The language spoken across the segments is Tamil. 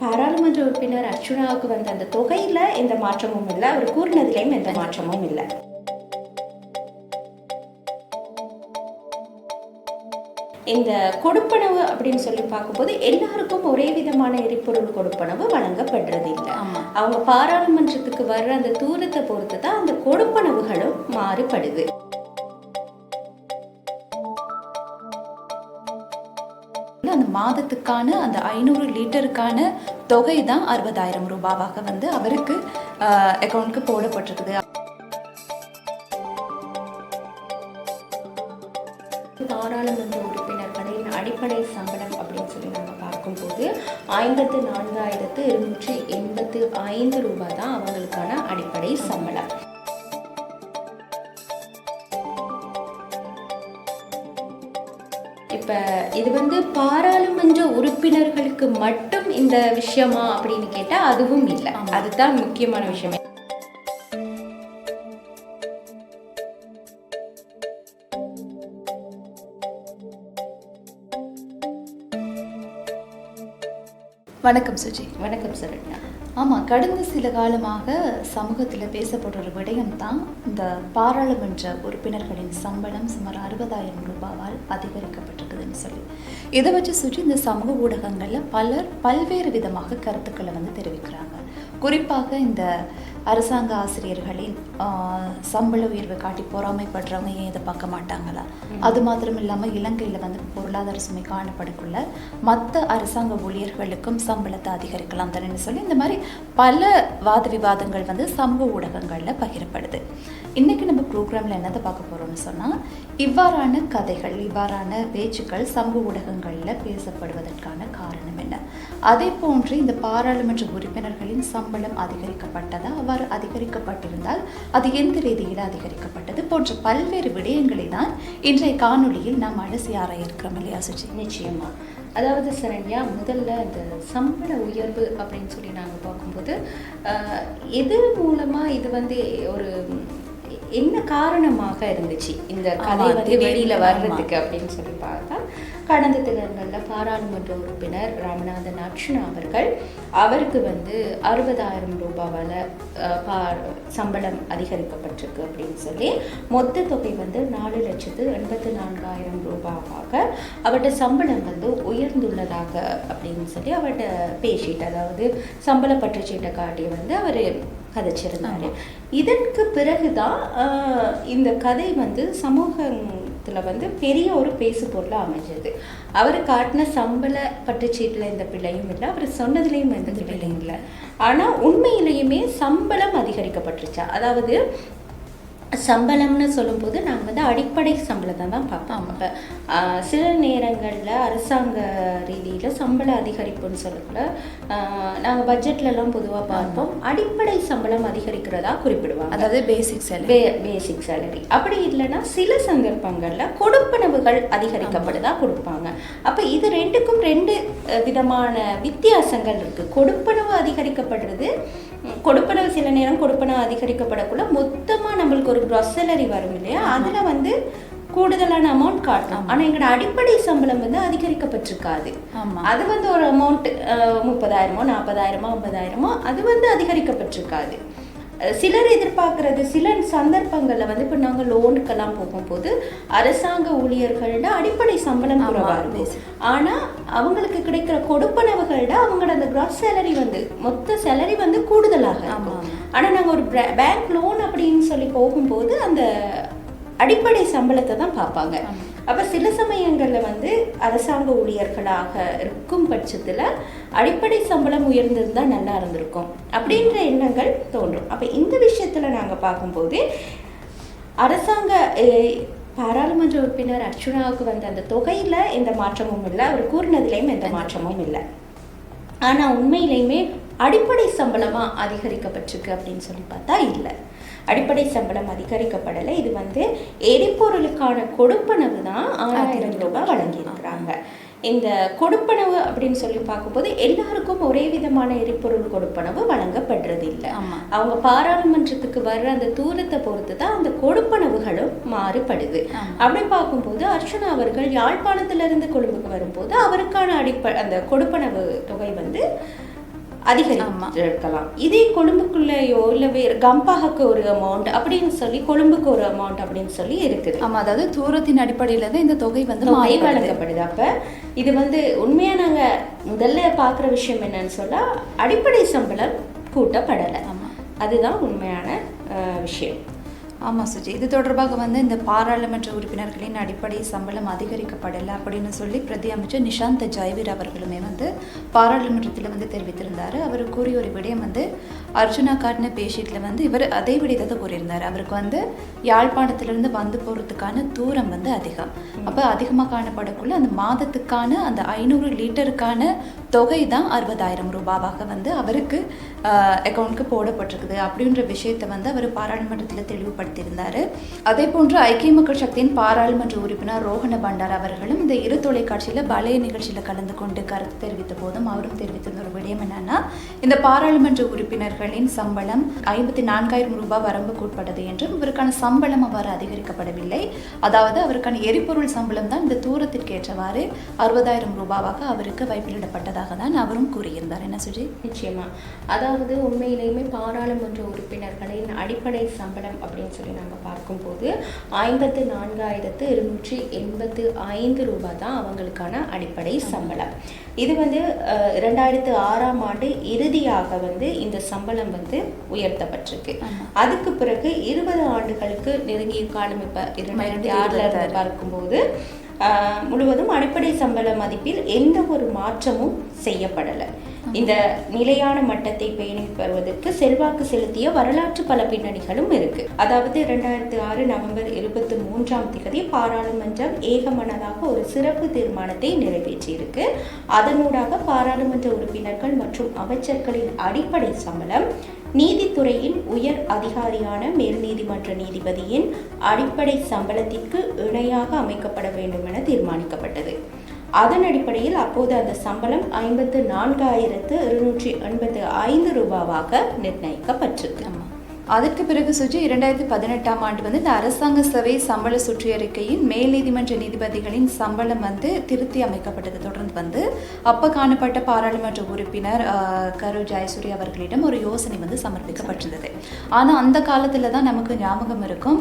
பாராளுமன்ற உறுப்பினர் அர்ச்சுனாவுக்கு வந்த அந்த தொகையில் எந்த மாற்றமும் இல்லை, அவர் கூறினதிலையும் எந்த மாற்றமும் இல்லை. இந்த கொடுப்பனவு அப்படின்னு சொல்லி பார்க்கும்போது எல்லாருக்கும் ஒரே விதமான எரிபொருள் கொடுப்பனவு வழங்கப்படுறது இல்லை. அவங்க பாராளுமன்றத்துக்கு வர்ற அந்த தூரத்தை பொறுத்து தான் அந்த கொடுப்பனவுகளும் மாறுபடுது. அந்த மாதத்துக்கான அந்த 500 லிட்டருக்கான தொகை தான் 60,000 ரூபாவாக அவருக்கு அக்கௌண்ட்க்கு போடப்பட்டிருக்குது. பாராளுமன்ற உறுப்பினர்களின் அடிப்படை சம்பளம் அப்படின்னு சொல்லி நம்ம பார்க்கும்போது 54,785 ரூபாய் தான் அவங்களுக்கான அடிப்படை சம்பளம். இப்போ இது பாராளுமன்ற உறுப்பினர்களுக்கு மட்டும் இந்த விஷயமா அப்படின்னு கேட்டால் அதுவும் இல்லை. அதுதான் முக்கியமான விஷயம். வணக்கம் சுஜி. வணக்கம் சரண்யா. ஆமாம், கடந்த சில காலமாக சமூகத்தில் பேசப்படுற ஒரு விடயம் தான் இந்த பாராளுமன்ற உறுப்பினர்களின் சம்பளம் சுமார் 60,000 ரூபாவால் அதிகரிக்கப்பட்டிருக்குதுன்னு சொல்லி. இதை வச்சு சுற்றி இந்த சமூக ஊடகங்களில் பலர் பல்வேறு விதமாக கருத்துக்களை தெரிவிக்கிறாங்க. குறிப்பாக இந்த அரசாங்க ஆசிரியர்களின் சம்பள உயர்வை காட்டி பொறாமைப்படுறவங்க ஏன் இதை பார்க்க மாட்டாங்களா? அது மாத்திரம் இல்லாமல் இலங்கையில் பொருளாதார சுமை காணப்படக்குள்ள மற்ற அரசாங்க ஊழியர்களுக்கும் சம்பளத்தை அதிகரிக்கலாம் தானேன்னு சொல்லி இந்த மாதிரி பல வாத விவாதங்கள் சமூக ஊடகங்களில் பகிரப்படுது. இன்றைக்கி நம்ம ப்ரோக்ராமில் என்னதை பார்க்க போகிறோம்னு சொன்னால், இவ்வாறான கதைகள், இவ்வாறான பேச்சுக்கள் சமூக ஊடகங்களில் பேசப்படுவதற்கான காரணம் என்ன? அதே போன்று இந்த பாராளுமன்ற உறுப்பினர்களின் சம்பளம் அதிகரிக்கப்பட்டதா, அவ்வாறு அதிகரிக்கப்பட்டிருந்தால் அது எந்த ரீதியில் அதிகரிக்கப்பட்டது போன்ற பல்வேறு விடயங்களை தான் இன்றைய காணொலியில் நாம் அலசி ஆராய இருக்கிறோம் இல்லையா சுஜி? நிச்சயமா. அதாவது சரண்யா, முதல்ல இந்த சம்பள உயர்வு அப்படின்னு சொல்லி நாங்கள் பார்க்கும்போது எது மூலமாக இது ஒரு என்ன காரணமாக இருந்துச்சு இந்த கதை வெளியில வர்றதுக்கு அப்படின்னு சொல்லி பார்த்தா, கடந்த தினங்களில் பாராளுமன்ற உறுப்பினர் ராமநாதன் அர்ச்சுனா அவருக்கு 60,000 ரூபாவால் சம்பளம் அதிகரிக்கப்பட்டிருக்கு அப்படின்னு சொல்லி மொத்த தொகை 4,84,000 ரூபாவாக அவருடைய சம்பளம் உயர்ந்துள்ளதாக அப்படின்னு சொல்லி அவர்கிட்ட பேசிட்டு, அதாவது சம்பள பற்றுச்சீட்டை காட்டி அவர் கதைச்சிருந்தாரு. இதற்கு பிறகுதான் இந்த கதை சமூகத்தில் பெரிய ஒரு பேசு பொருளாக அமைஞ்சது. அவர் காட்டின சம்பள பற்றுச்சீட்டில் எந்த பிள்ளையும் இல்லை, அவர் சொன்னதுலேயும் எந்த பிள்ளையும் இல்லை. ஆனால் உண்மையிலேயுமே சம்பளம் அதிகரிக்கப்பட்டுருச்சா? அதாவது சம்பளம்னு சொல்லும்போது நாங்கள் அடிப்படை சம்பளத்தை தான் பார்ப்போம். இப்போ சில நேரங்களில் அரசாங்க ரீதியில் சம்பள அதிகரிப்புன்னு சொல்லக்குள்ள நாங்கள் பட்ஜெட்லலாம் பொதுவாக பார்ப்போம், அடிப்படை சம்பளம் அதிகரிக்கிறதா குறிப்பிடுவாங்க, அதாவது பேசிக் சேலரி. அப்படி இல்லைன்னா சில சந்தர்ப்பங்களில் கொடுப்பனவுகள் அதிகரிக்கப்படுதா கொடுப்பாங்க. அப்போ இது ரெண்டுக்கும் ரெண்டு விதமான வித்தியாசங்கள் இருக்குது. கொடுப்பனவு அதிகரிக்கப்படுறது, கொடுப்பனவு சில நேரம் கொடுப்பனவு அதிகரிக்கப்படக்குள்ள மொத்தமாக நம்மளுக்கு ஒரு க்ராஸ் சேலரி வரும் இல்லையா, அதில் கூடுதலான அமௌண்ட் காட்டணும். ஆனால் எங்களோட அடிப்படை சம்பளம் அதிகரிக்கப்பட்டிருக்காது. அது ஒரு அமௌண்ட் 30,000, 40,000, 50,000 அது அதிகரிக்கப்பட்டிருக்காது. சிலர் எதிர்பார்க்கறது, சில சந்தர்ப்பங்களில் இப்போ நாங்கள் லோனுக்கெல்லாம் போகும்போது அரசாங்க ஊழியர்களோட அடிப்படை சம்பளம் குறைவாக இருக்கும். ஆனால் அவங்களுக்கு கிடைக்கிற கொடுப்பனவுகளோட அவங்களோட அந்த கிராஸ் சேலரி மொத்த சேலரி கூடுதலாக இருக்கும். ஆனால் நாங்கள் ஒரு பேங்க் லோன் அப்படின்னு சொல்லி போகும்போது அந்த அடிப்படை சம்பளத்தை தான் பார்ப்பாங்க. அப்போ சில சமயங்களில் அரசாங்க ஊழியர்களாக இருக்கும் பட்சத்தில் அடிப்படை சம்பளம் உயர்ந்திருந்தால் நல்லா இருந்திருக்கும் அப்படின்ற எண்ணங்கள் தோன்றும். அப்போ இந்த விஷயத்தில் நாங்கள் பார்க்கும்போது அரசாங்க பாராளுமன்ற உறுப்பினர் அர்ச்சுனாவுக்கு அந்த தொகையில் எந்த மாற்றமும் இல்லை, அவர் கூறினதிலையும் எந்த மாற்றமும் இல்லை. ஆனால் உண்மையிலையுமே அடிப்படை சம்பளமாக அதிகரிக்கப்பட்டிருக்கு அப்படின்னு சொல்லி பார்த்தா இல்லை, அடிப்படை சம்பளம் அதிகரிக்கப்படலை. இது எரிபொருளுக்கான கொடுப்பனவு தான் 6,000 ரூபாய் வழங்கியிருக்கிறாங்க. இந்த கொடுப்பனவு அப்படின்னு சொல்லி பார்க்கும்போது எல்லாருக்கும் ஒரே விதமான எரிபொருள் கொடுப்பனவு வழங்கப்படுறது இல்லை. அவங்க பாராளுமன்றத்துக்கு வர்ற அந்த தூரத்தை பொறுத்து தான் அந்த கொடுப்பனவுகளும் மாறுபடுது. அப்படி பார்க்கும்போது அர்ச்சுனா அவர்கள் யாழ்ப்பாணத்திலிருந்து கொழும்புக்கு வரும்போது அவருக்கான அந்த கொடுப்பனவு தொகை அதிகரிக்கலாம். இதே கொழும்புக்குள்ளேயோ இல்லை வேறு கம்பாகக்கு ஒரு அமௌண்ட் அப்படின்னு சொல்லி கொழும்புக்கு ஒரு அமௌண்ட் அப்படின்னு சொல்லி இருக்குது. ஆமாம், அதாவது தூரத்தின் அடிப்படையில் தான் இந்த தொகை வந்து வழங்கப்படுது. அப்போ இது வந்து உண்மையாக நாங்கள் முதல்ல பார்க்குற விஷயம் என்னன்னு சொன்னால் அடிப்படை சம்பளம் கூட்டப்படலை. ஆமாம், அதுதான் உண்மையான விஷயம். ஆமாம் சுஜி, இது தொடர்பாக வந்து இந்த பாராளுமன்ற உறுப்பினர்களின் அடிப்படை சம்பளம் அதிகரிக்கப்படலை அப்படின்னு சொல்லி பிரதி அமைச்சர் நிஷாந்த் ஜெயவீர் அவர்களுமே வந்து பாராளுமன்றத்தில் வந்து தெரிவித்திருந்தார். அவர் கூறிய ஒரு விடயம் வந்து அர்ஜுனா காட்டின பேஷீட்டில் வந்து இவர் அதே விடயத்தை கூறியிருந்தார். அவருக்கு வந்து யாழ்ப்பாணத்திலிருந்து வந்து போகிறதுக்கான தூரம் வந்து அதிகம். அப்போ அதிகமாக காணப்படக்குள்ள அந்த மாதத்துக்கான அந்த 500 லிட்டருக்கான தொகை தான் 60,000 ரூபாவாக வந்து அவருக்கு அக்கௌண்ட்க்கு போடப்பட்டிருக்குது அப்படின்ற விஷயத்தை வந்து அவர் பாராளுமன்றத்தில் தெளிவுபடுத்தியிருந்தார். அதே போன்று ஐக்கிய மக்கள் சக்தியின் பாராளுமன்ற உறுப்பினர் ரோஹண பண்டார் அவர்களும் இந்த இரு தொலைக்காட்சியில் பழைய நிகழ்ச்சியில் கலந்து கொண்டு கருத்து தெரிவித்த போதும் அவரும் தெரிவித்திருந்த ஒரு விடயம் என்னன்னா, இந்த பாராளுமன்ற உறுப்பினர்களின் சம்பளம் 54,000 ரூபாய் வரம்புக்கு உட்பட்டது என்றும் இவருக்கான சம்பளம் அவ்வாறு அதிகரிக்கப்படவில்லை. அதாவது அவருக்கான எரிபொருள் சம்பளம் தான் இந்த தூரத்திற்கு ஏற்றவாறு 60,000 ரூபாவாக அவருக்கு வைப்பிலிடப்பட்டதாக தான் அவரும் கூறியிருந்தார். என்ன சுஜி? நிச்சயமா, அதாவது உண்மையிலேயுமே பாராளுமன்ற உறுப்பினர்களின் அடிப்படை சம்பளம் அப்படின்னு சொல்லி நாங்கள் பார்க்கும்போது 54,285 ரூபாய் தான் அவங்களுக்கான அடிப்படை சம்பளம். இது வந்து 2006ஆம் ஆண்டு இறுதியாக வந்து இந்த சம்பளம் வந்து உயர்த்தப்பட்டிருக்கு. அதுக்கு பிறகு 20 ஆண்டுகளுக்கு நெருங்கிய காலம் இப்போ 2006 பார்க்கும்போது முழுவதும் அடிப்படை சம்பள மதிப்பில் எந்த ஒரு மாற்றமும் செய்யப்படலை. இந்த நிலையான மட்டத்தை பேணி வருவதற்கு செல்வாக்கு செலுத்திய வரலாற்று பல பின்னணிகளும் இருக்கு. அதாவது 2006 நவம்பர் 23ஆம் தேதி பாராளுமன்றம் ஏகமனதாக ஒரு சிறப்பு தீர்மானத்தை நிறைவேற்றியிருக்கு. அதனூடாக பாராளுமன்ற உறுப்பினர்கள் மற்றும் அமைச்சர்களின் அடிப்படை சம்பளம் நீதித்துறையின் உயர் அதிகாரியான மேல் நீதிமன்ற நீதிபதியின் அடிப்படை சம்பளத்திற்கு இணையாக அமைக்கப்பட வேண்டும் என தீர்மானிக்கப்பட்டது. அதன் அடிப்படையில் அப்போது அந்த சம்பளம் 54,285 ரூபாவாக நிர்ணயிக்கப்பட்டிருக்கு. அதற்கு பிறகு சுஜி 2018ஆம் ஆண்டு வந்து இந்த அரசாங்க சேவை சம்பள சுற்றியறிக்கையின் மேல் நீதிமன்ற நீதிபதிகளின் சம்பளம் வந்து திருத்தி அமைக்கப்பட்டது. தொடர்ந்து வந்து அப்போ காணப்பட்ட பாராளுமன்ற உறுப்பினர் கரு ஜெயசூரி அவர்களிடம் ஒரு யோசனை வந்து சமர்ப்பிக்கப்பட்டிருந்தது. ஆனால் அந்த காலத்தில் தான் நமக்கு ஞாபகம் இருக்கும்,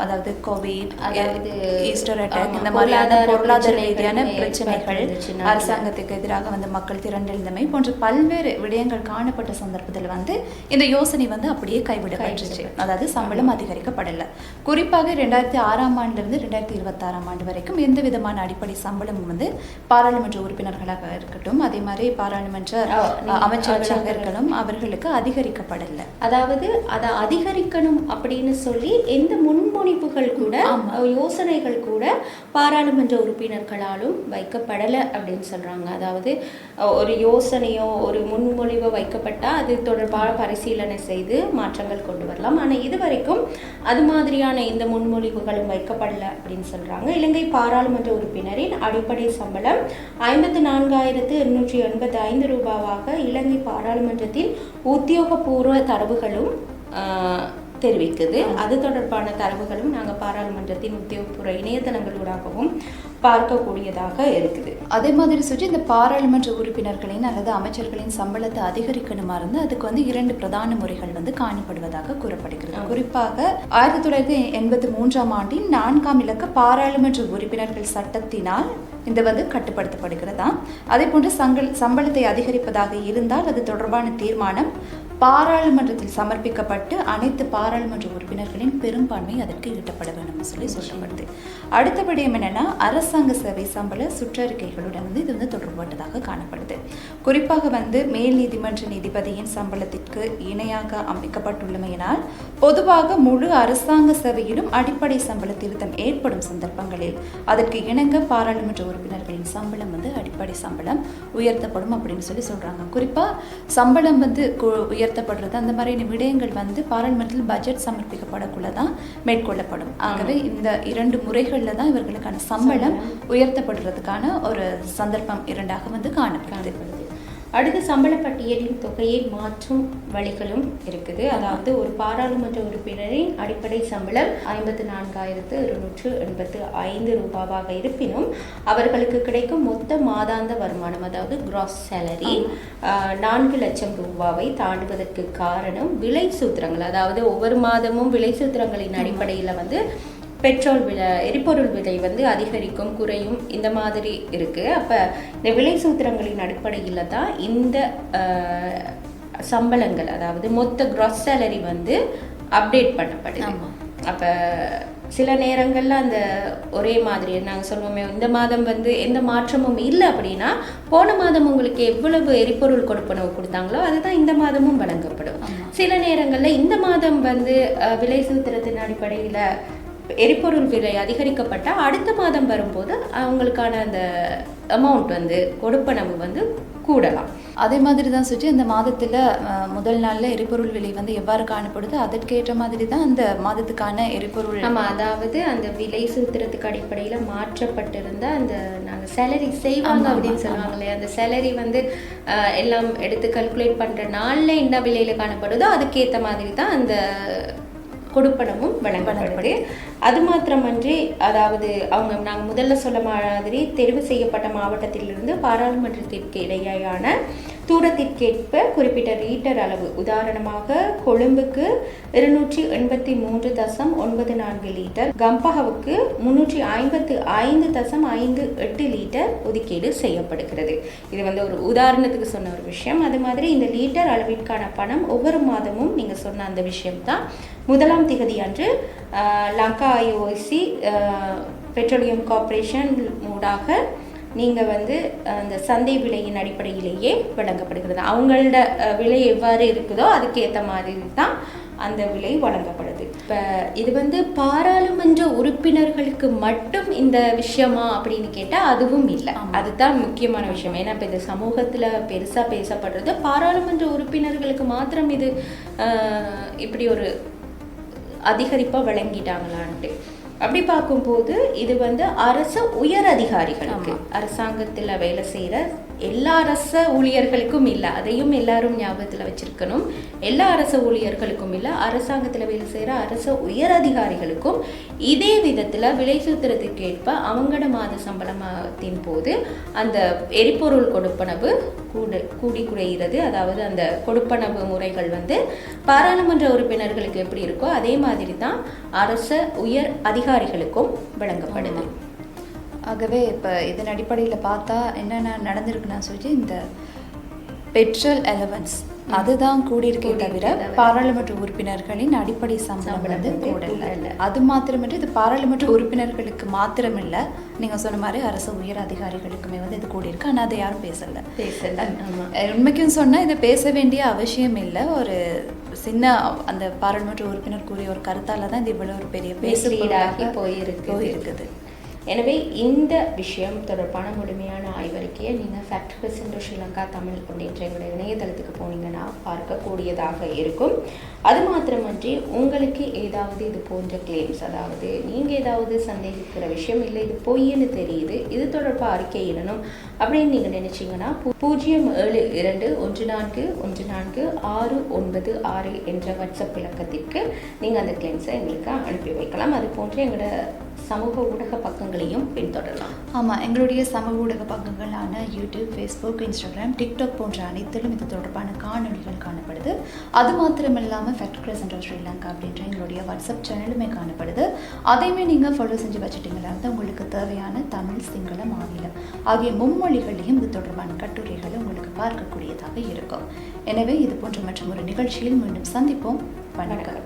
அதாவது கோவிட், அதாவது ஈஸ்டர் அட்டாக், இந்த மாதிரியான பொருளாதார ரீதியான பிரச்சனைகள், அரசாங்கத்துக்கு எதிராக வந்து மக்கள் திரண்டிருந்தமை போன்ற பல்வேறு விடயங்கள் காணப்பட்ட சந்தர்ப்பத்தில் வந்து இந்த யோசனை வந்து அப்படியே கைவிடப்பட்டுச்சு. அதாவது சம்பளம் அதிகரிக்கப்படலை. குறிப்பாக 2006ஆம் ஆண்டிலிருந்து 2026ஆம் ஆண்டு வரைக்கும் எந்த விதமான அடிப்படை சம்பளமும் வந்து பாராளுமன்ற உறுப்பினர்களாக இருக்கட்டும், அதே மாதிரி பாராளுமன்ற அமைச்சர்களாக இருக்கட்டும், அவர்களுக்கு அதிகரிக்கப்படலை. அதாவது அதை அதிகரிக்கணும் அப்படின்னு சொல்லி எந்த முன்மொழிவுகள் கூட யோசனைகள் கூட பாராளுமன்ற உறுப்பினர்களாலும் வைக்கப்படலை அப்படின்னு சொல்றாங்க. அதாவது ஒரு யோசனையோ ஒரு முன்மொழிவோ வைக்கப்பட்டால் அது தொடர்பாக பரிசீலனை செய்து மாற்றங்கள் கொண்டு வரலாம். ஆனால் இதுவரைக்கும் அது மாதிரியான இந்த முன்மொழிவுகளும் வைக்கப்படலை அப்படின்னு சொல்றாங்க. இலங்கை பாராளுமன்ற உறுப்பினரின் அடிப்படை சம்பளம் 54,285 ரூபாவாக இலங்கை பாராளுமன்றத்தின் உத்தியோகபூர்வ தரவுகளும் தெரிவிக்குது. அது தொடர்பான தரவுகளும் நாங்கள் பாராளுமன்றத்தின் உத்தியோகபூர்வ இணையதளங்களூடாகவும் பார்க்கக்கூடியதாக இருக்குது. அதே மாதிரி சுற்றி இந்த பாராளுமன்ற உறுப்பினர்களின் அல்லது அமைச்சர்களின் சம்பளத்தை அதிகரிக்கணுமா இருந்து அதுக்கு வந்து 2 பிரதான முறைகள் வந்து காணப்படுவதாக கூறப்படுகிறது. குறிப்பாக 1983ஆம் ஆண்டின் 4ஆம் இலக்க பாராளுமன்ற உறுப்பினர்கள் சட்டத்தினால் இந்த வந்து கட்டுப்படுத்தப்படுகிறதா. அதே போன்று சம்பளத்தை அதிகரிப்பதாக இருந்தால் அது தொடர்பான தீர்மானம் பாராளுமன்றத்தில் சமர்ப்பிக்கப்பட்டு அனைத்து பாராளுமன்ற உறுப்பினர்களின் பெரும்பான்மை அதற்கு ஈட்டப்பட வேண்டும் சொல்லி சொல்லப்படுது. அடுத்தபடியும் என்னன்னா, அரசாங்க சேவை சம்பள சுற்றறிக்கைகளுடன் வந்து இது வந்து தொடர்பட்டதாக காணப்படுது. குறிப்பாக வந்து மேல் நீதிமன்ற நீதிபதியின் சம்பளத்திற்கு இணையாக அமைக்கப்பட்டுள்ளமையினால் பொதுவாக முழு அரசாங்க சேவையிலும் அடிப்படை சம்பள திருத்தம் ஏற்படும் சந்தர்ப்பங்களில் அதற்கு இணங்க பாராளுமன்ற உறுப்பினர்களின் சம்பளம் வந்து அடிப்படை சம்பளம் உயர்த்தப்படும் அப்படின்னு சொல்லி சொல்றாங்க. குறிப்பா சம்பளம் வந்து உயர்த்தப்படுறது அந்த மாதிரியான விடயங்கள் வந்து பாராளுமன்றத்தில் பட்ஜெட் சமர்ப்பிக்கப்படக்குள்ளதான் மேற்கொள்ளப்படும். ஆகவே இந்த 2 முறைகளில் தான் இவர்களுக்கான சம்பளம் உயர்த்தப்படுறதுக்கான ஒரு சந்தர்ப்பம் 2ஆக வந்து காணப்படுது. அடுத்து சம்பள பட்டியலின் தொகையை மாற்றும் வழிகளும் இருக்குது. அதாவது ஒரு பாராளுமன்ற உறுப்பினரின் அடிப்படை சம்பளம் 54,285 ரூபாவாக இருப்பினும் அவர்களுக்கு கிடைக்கும் மொத்த மாதாந்த வருமானம், அதாவது கிராஸ் சேலரி 4 லட்சம் ரூபாவை தாண்டுவதற்கு காரணம் விலை சூத்திரங்கள். அதாவது ஒவ்வொரு மாதமும் விலை சூத்திரங்களின் அடிப்படையில் வந்து பெட்ரோல் விலை, எரிபொருள் விலை வந்து அதிகரிக்கும் குறையும் இந்த மாதிரி இருக்குது. அப்போ இந்த விலை சூத்திரங்களின் அடிப்படையில் தான் இந்த சம்பளங்கள், அதாவது மொத்த கிராஸ் சேலரி வந்து அப்டேட் பண்ணப்படுது. அப்போ சில நேரங்களில் அந்த ஒரே மாதிரி நாங்கள் சொல்லுவோமே, இந்த மாதம் வந்து எந்த மாற்றமும் இல்லை அப்படின்னா போன மாதம் உங்களுக்கு எவ்வளவு எரிபொருள் கொடுப்பனவு கொடுத்தாங்களோ அதுதான் இந்த மாதமும் வழங்கப்படும். சில நேரங்களில் இந்த மாதம் வந்து விலை சூத்திரத்தின் அடிப்படையில் எரிபொருள் விலை அதிகரிக்கப்பட்டால் அடுத்த மாதம் வரும்போது அவங்களுக்கான அந்த அமௌண்ட் வந்து கொடுப்பனவு வந்து கூடலாம். அதே மாதிரி தான் சுற்றி இந்த மாதத்தில் முதல் நாளில் எரிபொருள் விலை வந்து எவ்வாறு காணப்படுது அதற்கேற்ற மாதிரி தான் அந்த மாதத்துக்கான எரிபொருள். ஆமாம், அதாவது அந்த விலை சூத்திரத்துக்கு அடிப்படையில் மாற்றப்பட்டிருந்த அந்த நாங்கள் சேலரி செய்வாங்க அப்படின்னு சொல்லுவாங்களே, அந்த சேலரி வந்து எல்லாம் எடுத்து கல்குலேட் பண்ணுற நாளில் என்ன விலையில் காணப்படுதோ அதுக்கேற்ற மாதிரி தான் அந்த கொடுப்பனவும் வழங்கப்படுது. அது மாத்திரமன்றி, அதாவது அவங்க நாங்கள் முதல்ல சொல்ல மாதிரி தெரிவு செய்யப்பட்ட மாவட்டத்திலிருந்து பாராளுமன்றத்திற்கு இடையேயான தூரத்திற்கேற்ப குறிப்பிட்ட லீட்டர் அளவு, உதாரணமாக கொழும்புக்கு 283.94 லிட்டர், கம்பஹாவுக்கு 355.58 லிட்டர் ஒதுக்கீடு செய்யப்படுகிறது. இது வந்து ஒரு உதாரணத்துக்கு சொன்ன ஒரு விஷயம். அது மாதிரி இந்த லீட்டர் அளவிற்கான பணம் ஒவ்வொரு மாதமும் நீங்கள் சொன்ன அந்த விஷயம்தான் 1ஆம் தேதி அன்று லங்கா ஐஓசி பெட்ரோலியம் கார்ப்பரேஷன் ஊடாக நீங்கள் வந்து அந்த சந்தை விலையின் அடிப்படையிலேயே வழங்கப்படுகிறது. அவங்களோட விலை எவ்வாறு இருக்குதோ அதுக்கேற்ற மாதிரி தான் அந்த விலை வழங்கப்படுது. இப்போ இது வந்து பாராளுமன்ற உறுப்பினர்களுக்கு மட்டும் இந்த விஷயமா அப்படின்னு கேட்டால் அதுவும் இல்லை. அதுதான் முக்கியமான விஷயம். ஏன்னா இப்போ இது சமூகத்தில் பெருசாக பேசப்படுறது பாராளுமன்ற உறுப்பினர்களுக்கு மாத்திரம் இது இப்படி ஒரு அதிகரிப்பாக வழங்கிட்டாங்களான்ட்டு. அப்படி பார்க்கும்போது இது வந்து அரசு உயர் அதிகாரிகளுக்கு, அரசாங்கத்தில் வேலை செய்கிற எல்லா அரச ஊழியர்களுக்கும் இல்லை, அதையும் எல்லாரும் ஞாபகத்தில் வச்சிருக்கணும். எல்லா அரச ஊழியர்களுக்கும் இல்லை, அரசாங்கத்தில் வேலை செய்கிற அரச உயர் அதிகாரிகளுக்கும் இதே விதத்தில் விலை சூத்திரத்துக்கு ஏற்ப அவங்களோட மாத சம்பளத்தின் போது அந்த எரிபொருள் கொடுப்பனவு கூடி குறைகிறது. அதாவது அந்த கொடுப்பனவு முறைகள் வந்து பாராளுமன்ற உறுப்பினர்களுக்கு எப்படி இருக்கோ அதே மாதிரி தான் அரச உயர் அதிகாரிகளுக்கும் வழங்கப்படுது. ஆகவே இப்போ இதன் அடிப்படையில் பார்த்தா என்னென்ன நடந்திருக்குன்னா சொல்லி இந்த பெட்ரோல் அலவன்ஸ் அதுதான் கூடியிருக்கே தவிர பாராளுமன்ற உறுப்பினர்களின் அடிப்படை சம்பளம் வந்து கூடல. அது மாத்திரமின்றி இது பாராளுமன்ற உறுப்பினர்களுக்கு மாத்திரமில்லை, நீங்கள் சொன்ன மாதிரி அரசு உயர் அதிகாரிகளுக்குமே வந்து இது கூடியிருக்கு. ஆனால் அதை யாரும் பேசலை. உண்மைக்கும் சொன்னால் இதை பேச வேண்டிய அவசியம் இல்லை. ஒரு சின்ன அந்த பாராளுமன்ற உறுப்பினர் கூறிய ஒரு கருத்தால் தான் இது இவ்வளோ ஒரு பெரிய பேசுபொருளாகி போயிருக்குது. எனவே இந்த விஷயம் தொடர்பான முழுமையான ஆய்வறிக்கையை நீங்கள் ஃபேக்ட் சென்டர் ஸ்ரீலங்கா தமிழ் அப்படின்ற எங்களுடைய இணையதளத்துக்கு போனீங்கன்னா பார்க்கக்கூடியதாக இருக்கும். அது மாத்திரமன்றி உங்களுக்கு ஏதாவது இது போன்ற கிளைம்ஸ், அதாவது நீங்கள் ஏதாவது சந்தேகிக்கிற விஷயம் இல்லை இது பொய்ன்னு தெரியுது, இது தொடர்பாக அறிக்கை இடணும் அப்படின்னு நீங்கள் நினைச்சிங்கன்னா 0721414696 என்ற வாட்ஸ்அப் இலக்கத்திற்கு நீங்கள் அந்த கிளைம்ஸை எங்களுக்கு அனுப்பி வைக்கலாம். அது போன்று எங்களோட சமூக ஊடக பக்கங்களையும் பின்தொடரலாம். ஆமாம், எங்களுடைய சமூக ஊடக பக்கங்களான யூடியூப், ஃபேஸ்புக், இன்ஸ்டாகிராம், டிக்டாக் போன்ற அனைத்திலும் இது தொடர்பான காணொலிகள் காணப்படுது. அது மாத்திரம் இல்லாமல் ஃபேக்ட் சென்டர் ஸ்ரீலங்கா அப்படின்ற எங்களுடைய வாட்ஸ்அப் சேனலுமே காணப்படுது. அதையுமே நீங்கள் ஃபாலோ செஞ்சு வச்சுட்டிங்களா தான் உங்களுக்கு தேவையான தமிழ், சிங்களம், ஆங்கிலம் ஆகிய மும்மொழிகளையும் இது தொடர்பான கட்டுரைகளை உங்களுக்கு பார்க்கக்கூடியதாக இருக்கும். எனவே இது போன்ற மற்றும் ஒரு நிகழ்ச்சியில் மீண்டும் சந்திப்போம். வணக்கம்.